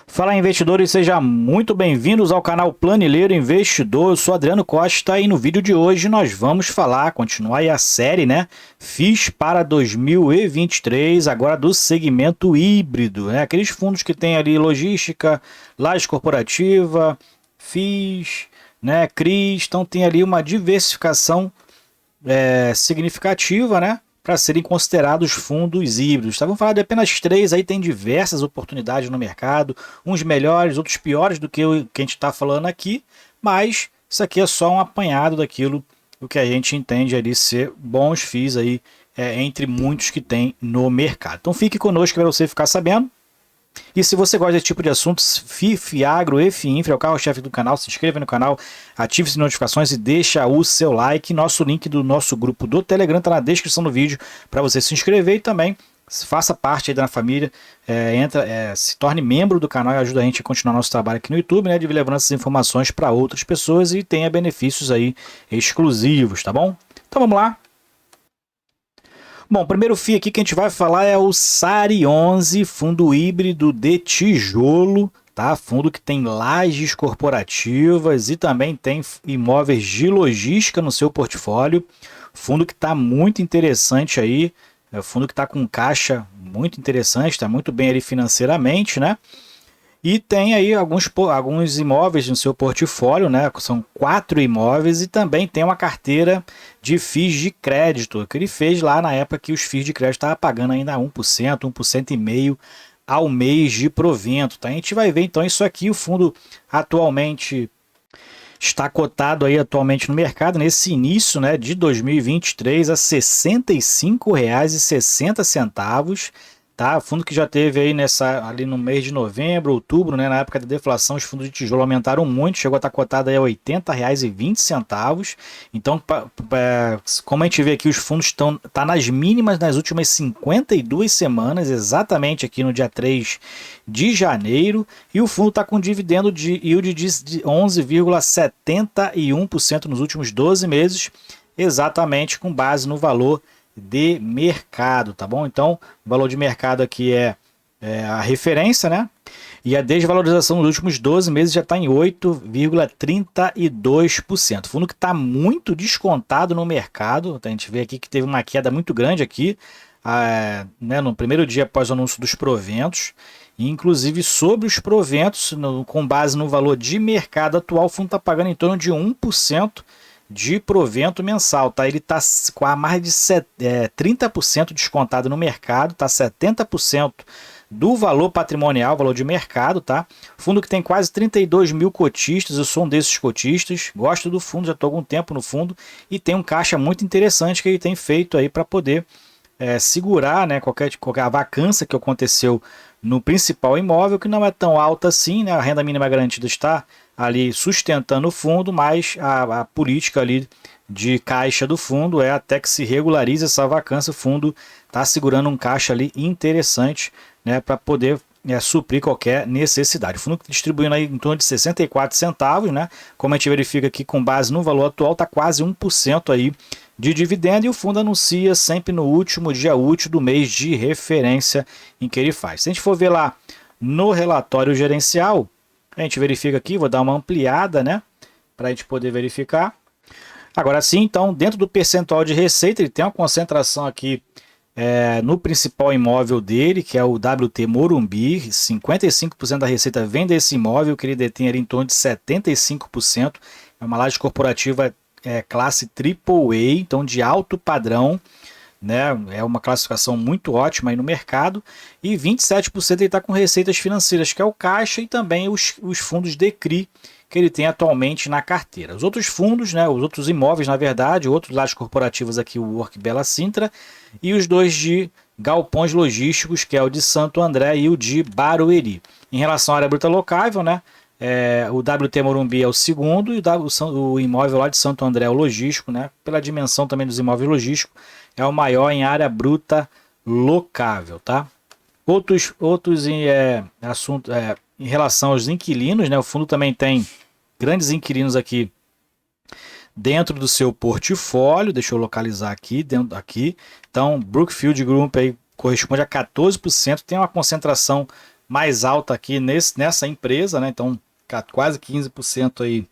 Fala investidores, sejam muito bem-vindos ao canal Planileiro Investidor. Eu sou Adriano Costa e no vídeo de hoje nós vamos continuar aí a série, né? FIIs para 2023, agora do segmento híbrido, né? Aqueles fundos que tem ali logística, laje corporativa, FIIs, né? CRIs, então tem ali uma diversificação significativa, né? Para serem considerados fundos híbridos. Tá? Vamos falar de apenas três, aí tem diversas oportunidades no mercado, uns melhores, outros piores do que o que a gente está falando aqui, mas isso aqui é só um apanhado daquilo o que a gente entende ali ser bons FIIs aí, entre muitos que tem no mercado. Então fique conosco para você ficar sabendo. E se você gosta desse tipo de assuntos, FI, Fiagro e FIINFRA é o carro-chefe do canal, se inscreva no canal, ative as notificações e deixa o seu like. Nosso link do nosso grupo do Telegram está na descrição do vídeo para você se inscrever e também faça parte aí da família, se torne membro do canal e ajuda a gente a continuar nosso trabalho aqui no YouTube, né, de levando essas informações para outras pessoas e tenha benefícios aí exclusivos, tá bom? Então vamos lá. Bom, o primeiro FII aqui que a gente vai falar é o SARI 11, fundo híbrido de tijolo, tá? Fundo que tem lajes corporativas e também tem imóveis de logística no seu portfólio. Fundo que está muito interessante aí, fundo que está com caixa muito interessante, está muito bem ali financeiramente, né? E tem aí alguns imóveis no seu portfólio, né? São 4 imóveis e também tem uma carteira de FIIs de crédito, que ele fez lá na época que os FIIs de crédito estavam pagando ainda 1%, 1,5% ao mês de provento. Tá? A gente vai ver então isso aqui, o fundo atualmente está cotado aí atualmente no mercado, nesse início, né, de 2023 a R$ 65,60. Tá, fundo que já teve aí ali no mês de novembro, outubro, né, na época da deflação, os fundos de tijolo aumentaram muito, chegou a estar cotado aí a R$ 80,20. Então, como a gente vê aqui, os fundos estão nas mínimas nas últimas 52 semanas, exatamente aqui no dia 3 de janeiro, e o fundo está com dividendo de yield de 11,71% nos últimos 12 meses, exatamente com base no valor de mercado, tá bom? Então, o valor de mercado aqui é a referência, né? E a desvalorização nos últimos 12 meses já está em 8,32%. Fundo que está muito descontado no mercado. A gente vê aqui que teve uma queda muito grande aqui, né, no primeiro dia após o anúncio dos proventos. E, inclusive, sobre os proventos, com base no valor de mercado atual, o fundo está pagando em torno de 1% de provento mensal, tá? Ele está com a mais de 30% descontado no mercado, tá? 70% do valor patrimonial, valor de mercado, tá? Fundo que tem quase 32 mil cotistas, eu sou um desses cotistas, gosto do fundo, já estou há algum tempo no fundo e tem um caixa muito interessante que ele tem feito aí para poder segurar, né, qualquer vacância que aconteceu no principal imóvel, que não é tão alta assim, né? A renda mínima garantida está ali sustentando o fundo, mas a política ali de caixa do fundo é até que se regularize essa vacância, o fundo está segurando um caixa ali interessante, né, para poder suprir qualquer necessidade. O fundo distribuindo aí em torno de 64 centavos, né, como a gente verifica aqui com base no valor atual, está quase 1% aí de dividendo, e o fundo anuncia sempre no último dia útil do mês de referência em que ele faz. Se a gente for ver lá no relatório gerencial, a gente verifica aqui, vou dar uma ampliada, né, para a gente poder verificar. Agora sim, então, dentro do percentual de receita, ele tem uma concentração aqui no principal imóvel dele, que é o WT Morumbi. 55% da receita vem desse imóvel, que ele detém ali em torno de 75%. É uma laje corporativa classe AAA, então de alto padrão, né? É uma classificação muito ótima aí no mercado, e 27% ele está com receitas financeiras, que é o caixa, e também os fundos de CRI que ele tem atualmente na carteira. Os outros fundos, né, os outros imóveis, na verdade, outros lajes corporativos aqui, o Work Bela Sintra, e os dois de galpões logísticos, que é o de Santo André e o de Barueri. Em relação à área bruta locável, né, o WT Morumbi é o segundo, e o imóvel lá de Santo André é o logístico, né, pela dimensão também dos imóveis logísticos, é o maior em área bruta locável, tá? Outros assuntos em relação aos inquilinos, né? O fundo também tem grandes inquilinos aqui dentro do seu portfólio. Deixa eu localizar aqui, Então, Brookfield Group aí corresponde a 14%, tem uma concentração mais alta aqui nessa empresa, né? Então, quase 15% aí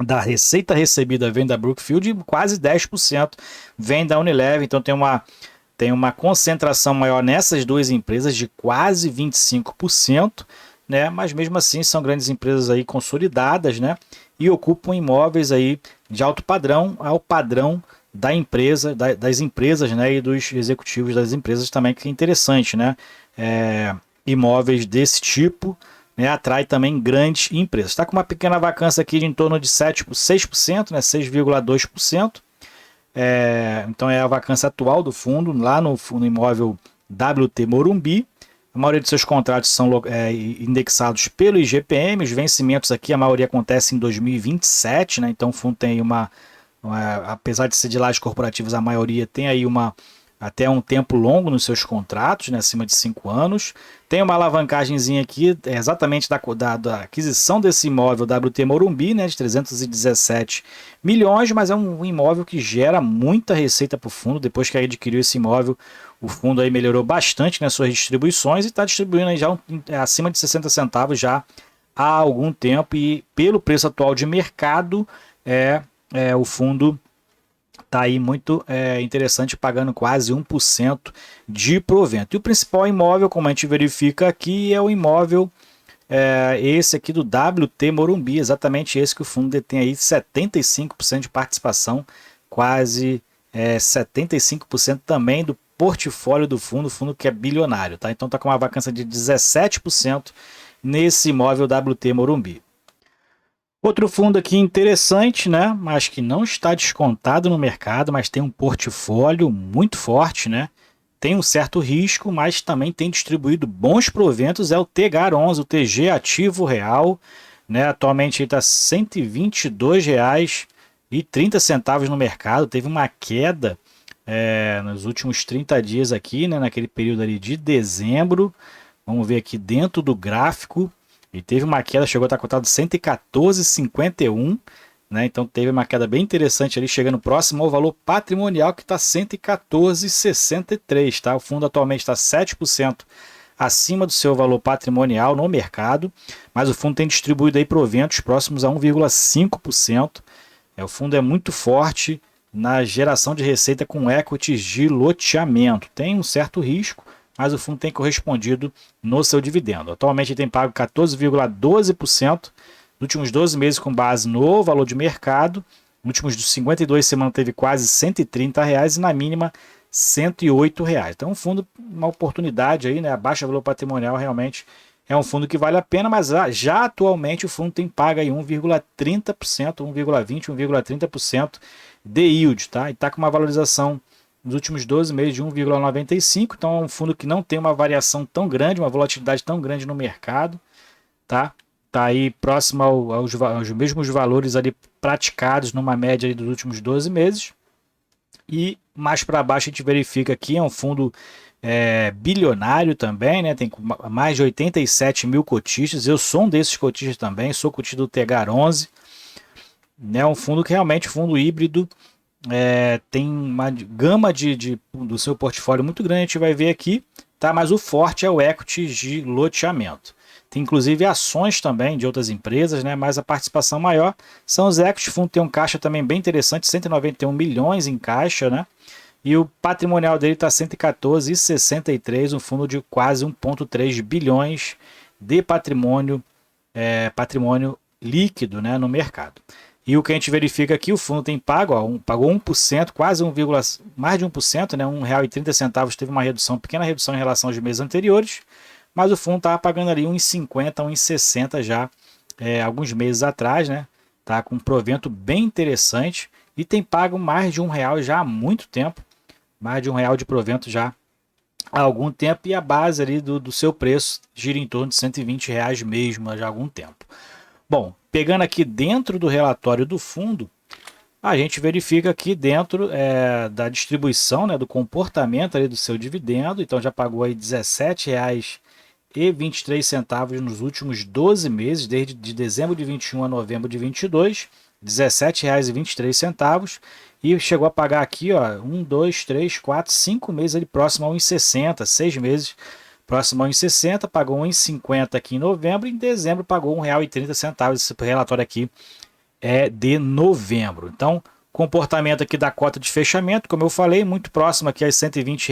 da receita recebida vem da Brookfield e quase 10% vem da Unilever. Então, tem uma concentração maior nessas duas empresas de quase 25%, né? Mas mesmo assim são grandes empresas aí consolidadas, né? E ocupam imóveis aí de alto padrão ao padrão da empresa, das empresas, né? E dos executivos das empresas também, que é interessante, né? Imóveis desse tipo, né, atrai também grandes empresas. Está com uma pequena vacância aqui de em torno de 6%, né? 6,2%. Então é a vacância atual do fundo, lá no fundo imóvel WT Morumbi. A maioria de seus contratos são indexados pelo IGPM. Os vencimentos aqui, a maioria acontece em 2027, né? Então o fundo tem apesar de ser de lajes corporativas, a maioria tem aí até um tempo longo nos seus contratos, né, acima de 5 anos. Tem uma alavancagemzinha aqui, exatamente da aquisição desse imóvel WT Morumbi, né, de 317 milhões, mas é um imóvel que gera muita receita para o fundo. Depois que adquiriu esse imóvel, o fundo aí melhorou bastante nas suas distribuições e está distribuindo aí já acima de 60 centavos já há algum tempo. E pelo preço atual de mercado, o fundo está aí muito interessante, pagando quase 1% de provento. E o principal imóvel, como a gente verifica aqui, é o imóvel esse aqui do WT Morumbi, exatamente esse que o fundo detém aí 75% de participação, quase 75% também do portfólio do fundo, o fundo que é bilionário, tá? Então está com uma vacância de 17% nesse imóvel WT Morumbi. Outro fundo aqui interessante, né? Mas que não está descontado no mercado, mas tem um portfólio muito forte, né? Tem um certo risco, mas também tem distribuído bons proventos, é o TGAR11, o TG Ativo Real, né? Atualmente ele está R$ 122,30 no mercado. Teve uma queda nos últimos 30 dias aqui, né? Naquele período ali de dezembro. Vamos ver aqui dentro do gráfico. E teve uma queda, chegou a estar cotado 114,51, né? Então teve uma queda bem interessante ali, chegando próximo ao valor patrimonial, que está 114,63, tá? O fundo atualmente está 7% acima do seu valor patrimonial no mercado, mas o fundo tem distribuído aí proventos próximos a 1,5%. O fundo é muito forte na geração de receita com equities de loteamento. Tem um certo risco, mas o fundo tem correspondido no seu dividendo. Atualmente ele tem pago 14,12% nos últimos 12 meses com base no valor de mercado. Nos últimos 52 semanas teve quase R$ 130 e na mínima R$ 108. Então um fundo, uma oportunidade aí, né? A baixa valor patrimonial realmente é um fundo que vale a pena, mas já atualmente o fundo tem pago aí 1,30%, 1,20%, 1,30% de yield, tá? E está com uma valorização nos últimos 12 meses de 1,95, então é um fundo que não tem uma variação tão grande, uma volatilidade tão grande no mercado, tá? Tá aí próximo aos mesmos valores ali praticados numa média aí dos últimos 12 meses. E mais para baixo a gente verifica aqui, é um fundo bilionário também, né? Tem mais de 87 mil cotistas. Eu sou um desses cotistas também, sou cotista do TGAR11, né? Um fundo que realmente fundo híbrido. Tem uma gama do seu portfólio muito grande, a gente vai ver aqui, tá? Mas o forte é o equity de loteamento. Tem inclusive ações também de outras empresas, né? Mas a participação maior são os equity. O fundo tem um caixa também bem interessante, 191 milhões em caixa, né? E o patrimonial dele está 114,63, um fundo de quase 1,3 bilhões de patrimônio líquido, né, no mercado. E o que a gente verifica aqui, o fundo tem pagou 1%, quase mais de 1%, né, R$ 1,30, teve uma pequena redução em relação aos meses anteriores, mas o fundo estava pagando ali 1,50, 1,60 já alguns meses atrás, né, tá com um provento bem interessante e tem pago mais de R$ 1 já há muito tempo, mais de R$ 1 de provento já há algum tempo, e a base ali do seu preço gira em torno de R$ 120 mesmo já há algum tempo. Bom, pegando aqui dentro do relatório do fundo, a gente verifica aqui dentro da distribuição, né, do comportamento ali do seu dividendo. Então já pagou aí R$ 17,23 nos últimos 12 meses, desde de dezembro de 21 a novembro de 22, R$ 17,23, e chegou a pagar aqui, ó, 1, 2, 3, 4, 5 meses ali próximo a 1,60, 6 meses próximo a 1,60, pagou 1,50 aqui em novembro, e em dezembro pagou R$ 1,30. Esse relatório aqui é de novembro. Então, comportamento aqui da cota de fechamento, como eu falei, muito próximo aqui aos R$ 120,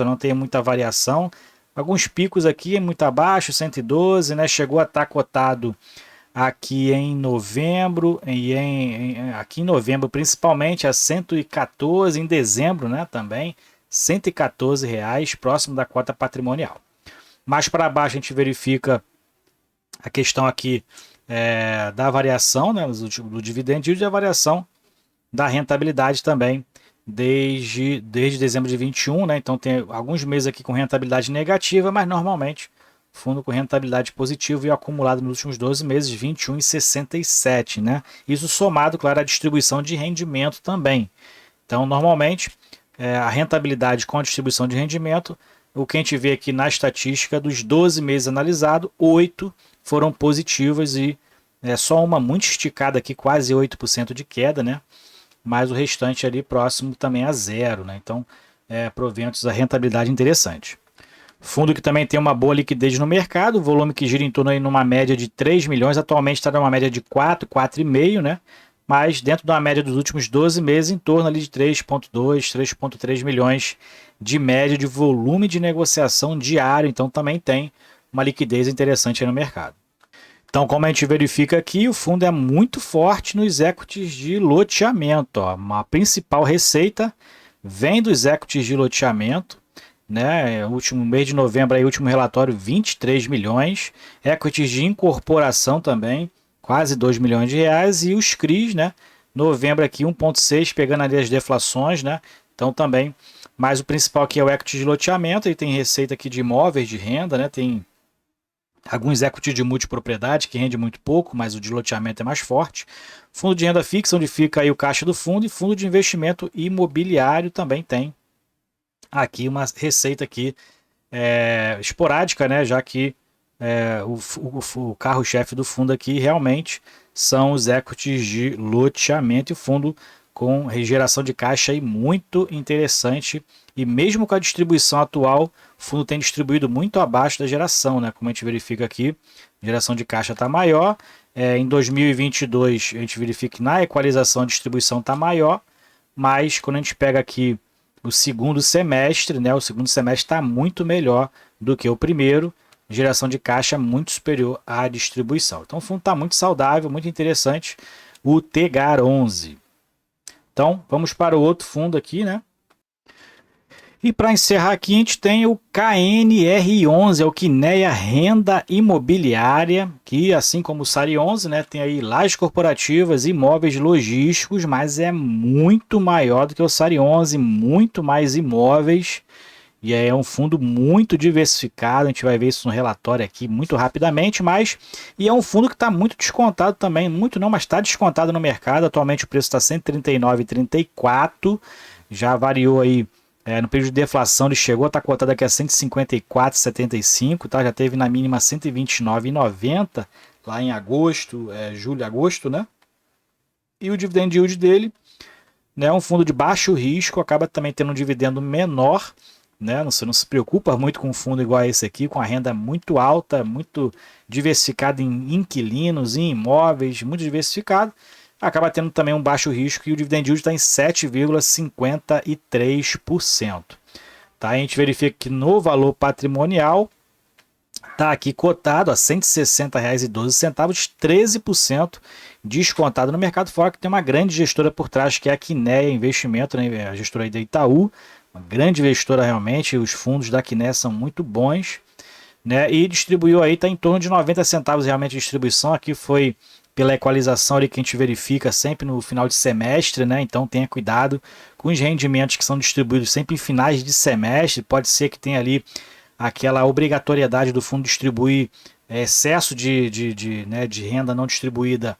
não tem muita variação. Alguns picos aqui, muito abaixo, 112, né? Chegou a estar cotado aqui em novembro, aqui em novembro principalmente a 114, em dezembro, né, também, R$ 114, próximo da cota patrimonial. Mais para baixo a gente verifica a questão aqui da variação, né, do dividend yield, e a variação da rentabilidade também, desde dezembro de 21, né? Então tem alguns meses aqui com rentabilidade negativa, mas normalmente fundo com rentabilidade positiva e acumulado nos últimos 12 meses 21,67, né? Isso somado, claro, à distribuição de rendimento também. Então, normalmente, a rentabilidade com a distribuição de rendimento, o que a gente vê aqui na estatística dos 12 meses analisados, 8 foram positivas e só uma muito esticada aqui, quase 8% de queda, né? Mas o restante ali próximo também a zero, né? Então, proventos a rentabilidade interessante. Fundo que também tem uma boa liquidez no mercado, volume que gira em torno aí numa média de 3 milhões, atualmente está numa média de 4,5, né? Mas dentro da média dos últimos 12 meses, em torno ali de 3,2, 3,3 milhões de média de volume de negociação diário, então também tem uma liquidez interessante aí no mercado. Então, como a gente verifica aqui, o fundo é muito forte nos equities de loteamento. Ó. A principal receita vem dos equities de loteamento, né? Último mês de novembro, aí, último relatório, 23 milhões. Equities de incorporação também, quase 2 milhões de reais. E os CRIs, né? Novembro aqui, 1,6, pegando ali as deflações, né? Então também, mas o principal aqui é o equity de loteamento, ele tem receita aqui de imóveis de renda, né? Tem alguns equity de multipropriedade que rende muito pouco, mas o de loteamento é mais forte. Fundo de renda fixa, onde fica aí o caixa do fundo, e fundo de investimento imobiliário também tem aqui uma receita aqui esporádica, né? Já que o carro-chefe do fundo aqui realmente são os equities de loteamento, e o fundo com geração de caixa aí muito interessante, e mesmo com a distribuição atual, o fundo tem distribuído muito abaixo da geração, né? Como a gente verifica aqui, a geração de caixa está maior, em 2022 a gente verifica que na equalização a distribuição está maior, mas quando a gente pega aqui o segundo semestre, né? O segundo semestre está muito melhor do que o primeiro, geração de caixa muito superior à distribuição. Então o fundo está muito saudável, muito interessante, o TGAR11. Então, vamos para o outro fundo aqui, né? E para encerrar aqui, a gente tem o KNR11, é o Kinea Renda Imobiliária, que assim como o SARI 11, né, tem aí lajes corporativas, imóveis logísticos, mas é muito maior do que o SARI 11, muito mais imóveis. E é um fundo muito diversificado, a gente vai ver isso no relatório aqui muito rapidamente, e é um fundo que está muito descontado também, muito não, mas está descontado no mercado. Atualmente o preço está R$ 139,34, já variou aí no período de deflação, ele chegou a estar cotado aqui a R$ 154,75, tá? Já teve na mínima R$ 129,90 lá em agosto, julho, agosto, né? E o dividend yield dele, né, é um fundo de baixo risco, acaba também tendo um dividendo menor, né? Você não se preocupa muito com um fundo igual a esse aqui, com a renda muito alta, muito diversificada em inquilinos, em imóveis, muito diversificado, acaba tendo também um baixo risco, e o dividend yield está em 7,53%. Tá? A gente verifica que no valor patrimonial está aqui cotado a R$ 160,12, 13% descontado no mercado, fora que tem uma grande gestora por trás, que é a Kinea Investimento, né? A gestora aí da Itaú, uma grande gestora realmente, os fundos da Kinea são muito bons, né? E distribuiu aí, está em torno de 90 centavos realmente de distribuição. Aqui foi pela equalização ali que a gente verifica sempre no final de semestre, né? Então tenha cuidado com os rendimentos que são distribuídos sempre em finais de semestre. Pode ser que tenha ali aquela obrigatoriedade do fundo distribuir excesso de renda não distribuída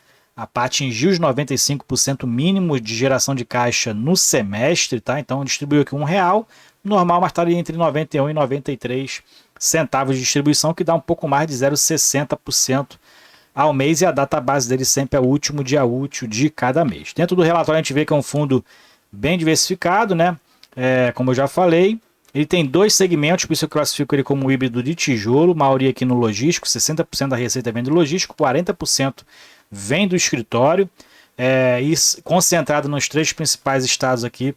para atingir os 95% mínimo de geração de caixa no semestre, tá? Então distribuiu aqui R$1, normal, mas está ali entre 91 e 93 centavos de distribuição, que dá um pouco mais de 0,60% ao mês, e a data base dele sempre é o último dia útil de cada mês. Dentro do relatório a gente vê que é um fundo bem diversificado, né? Como eu já falei, Ele tem dois segmentos, por isso eu classifico ele como híbrido de tijolo, maioria aqui no logístico, 60% da receita vem do logístico, 40% vem do escritório, e concentrado nos 3 principais estados aqui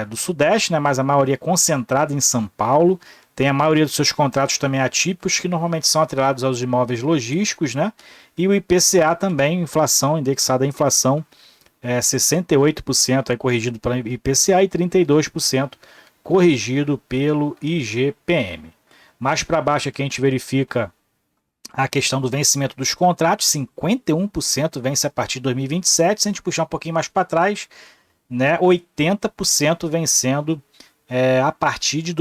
do Sudeste, né, mas a maioria concentrada em São Paulo. Tem a maioria dos seus contratos também atípicos, que normalmente são atrelados aos imóveis logísticos, né? E o IPCA também, inflação, indexada à inflação, 68% corrigido pela IPCA e 32% corrigido pelo IGPM. Mais para baixo aqui a gente verifica a questão do vencimento dos contratos, 51% vence a partir de 2027. Se a gente puxar um pouquinho mais para trás, né, 80% vencendo a partir de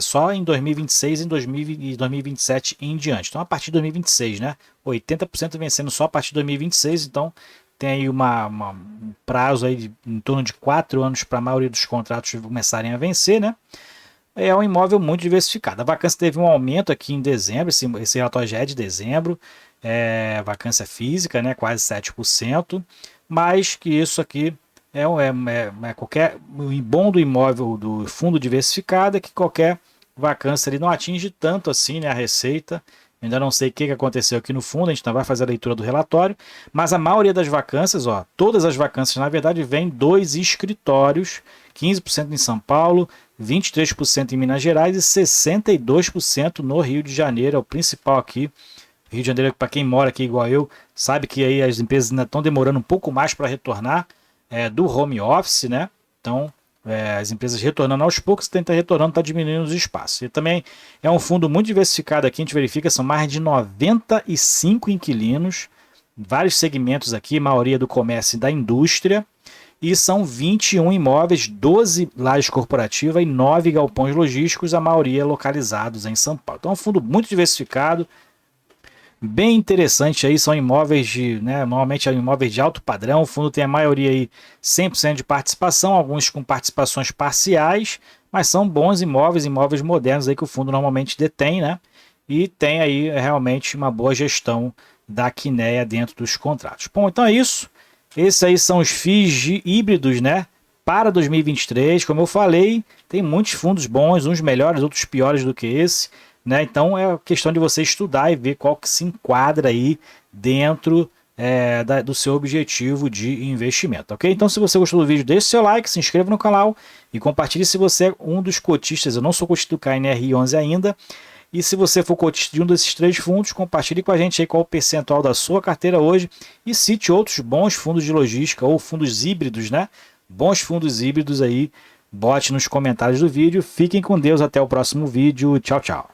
só em 2026 e 2027 em diante. Então, a partir de 2026, né? 80% vencendo só a partir de 2026. Então, tem aí um prazo aí em torno de 4 anos para a maioria dos contratos começarem a vencer, né? É um imóvel muito diversificado. A vacância teve um aumento aqui em dezembro, esse relatório já é de dezembro, vacância física, né? Quase 7%, mas que isso aqui qualquer bom do imóvel do fundo diversificado é que qualquer vacância ali não atinge tanto assim, né, a receita. Ainda não sei o que aconteceu aqui no fundo, a gente não vai fazer a leitura do relatório, mas a maioria das vacâncias, todas as vacâncias na verdade vêm dos escritórios, 15% em São Paulo, 23% em Minas Gerais e 62% no Rio de Janeiro, é o principal aqui. Rio de Janeiro, para quem mora aqui igual eu, sabe que aí as empresas ainda estão demorando um pouco mais para retornar do home office, né? Então, as empresas retornando aos poucos, tenta retornando, está diminuindo os espaços. E também é um fundo muito diversificado aqui, a gente verifica, são mais de 95 inquilinos, vários segmentos aqui, maioria do comércio e da indústria, e são 21 imóveis, 12 lajes corporativas e 9 galpões logísticos, a maioria localizados em São Paulo. Então é um fundo muito diversificado, bem interessante aí, são imóveis normalmente imóveis de alto padrão. O fundo tem a maioria aí 100% de participação, alguns com participações parciais, mas são bons imóveis modernos aí que o fundo normalmente detém, né? E tem aí realmente uma boa gestão da Quineia dentro dos contratos. Bom, então é isso. Esses aí são os FIIs híbridos, né? Para 2023, como eu falei, tem muitos fundos bons, uns melhores, outros piores do que esse. Né? Então é questão de você estudar e ver qual que se enquadra aí dentro do seu objetivo de investimento, ok? Então se você gostou do vídeo, deixe seu like, se inscreva no canal e compartilhe se você é um dos cotistas. Eu não sou cotista do KNR11 ainda, e se você for cotista de um desses 3 fundos, compartilhe com a gente aí qual o percentual da sua carteira hoje e cite outros bons fundos de logística ou fundos híbridos, né? Bons fundos híbridos aí, bote nos comentários do vídeo. Fiquem com Deus, até o próximo vídeo, tchau, tchau.